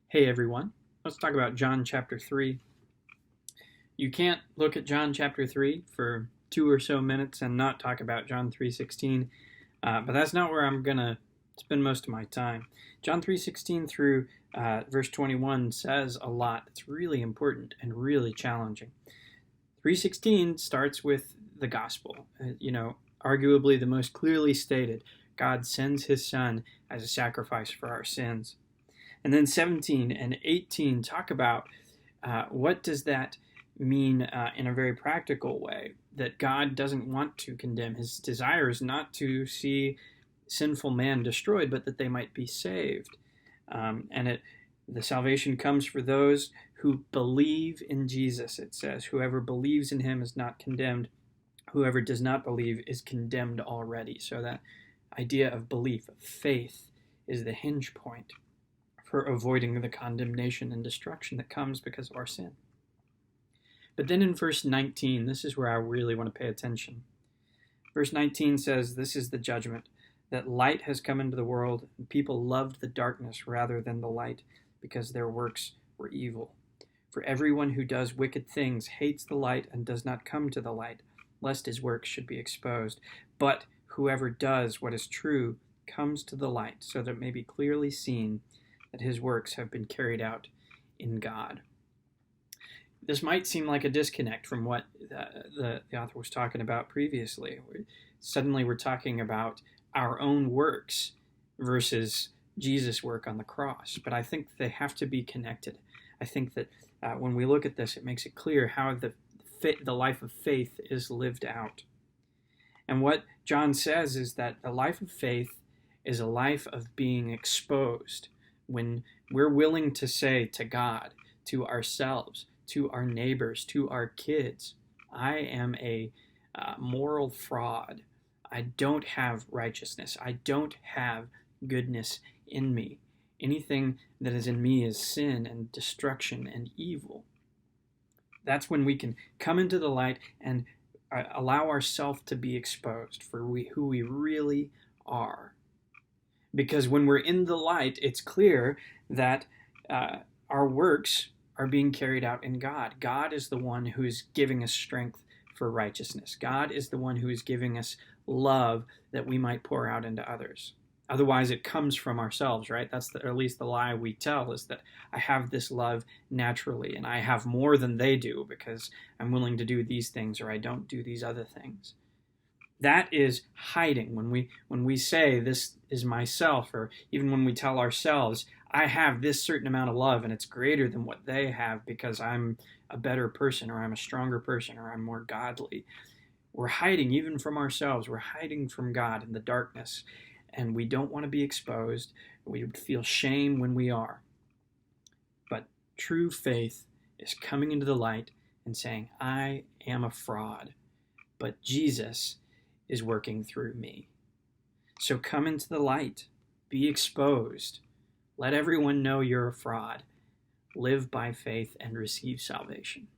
Hey everyone, let's talk about John chapter 3. You can't look at John chapter 3 for 2 or so minutes and not talk about John 3:16, but that's not where I'm going to spend most of my time. John 3:16 through verse 21 says a lot. It's really important and really challenging. 3:16 starts with the gospel, arguably the most clearly stated. God sends his son as a sacrifice for our sins. And then 17 and 18 talk about what does that mean in a very practical way, that God doesn't want to condemn. His desire is not to see sinful man destroyed, but that they might be saved. The salvation comes for those who believe in Jesus, it says. Whoever believes in him is not condemned. Whoever does not believe is condemned already. So that idea of belief, of faith, is the hinge point for avoiding the condemnation and destruction that comes because of our sin. But then in verse 19, this is where I really want to pay attention. Verse 19 says, "This is the judgment, that light has come into the world, and people loved the darkness rather than the light, because their works were evil. For everyone who does wicked things hates the light and does not come to the light, lest his works should be exposed. But whoever does what is true comes to the light, so that it may be clearly seen that his works have been carried out in God." This might seem like a disconnect from what the author was talking about previously. Suddenly we're talking about our own works versus Jesus' work on the cross. But I think they have to be connected. I think that when we look at this, it makes it clear how the life of faith is lived out. And what John says is that the life of faith is a life of being exposed. When we're willing to say to God, to ourselves, to our neighbors, to our kids, I am a moral fraud. I don't have righteousness. I don't have goodness in me. Anything that is in me is sin and destruction and evil. That's when we can come into the light and allow ourselves to be exposed for who we really are. Because when we're in the light, it's clear that our works are being carried out in God. God is the one who is giving us strength for righteousness. God is the one who is giving us love that we might pour out into others. Otherwise, it comes from ourselves, right? That's at least the lie we tell, is that I have this love naturally, and I have more than they do because I'm willing to do these things or I don't do these other things. That is hiding. When we say this is myself, or even when we tell ourselves, I have this certain amount of love and it's greater than what they have because I'm a better person, or I'm a stronger person, or I'm more godly. We're hiding even from ourselves. We're hiding from God in the darkness, and we don't want to be exposed. We feel shame when we are. But true faith is coming into the light and saying, I am a fraud, but Jesus is working through me. So come into the light, be exposed, let everyone know you're a fraud, live by faith and receive salvation.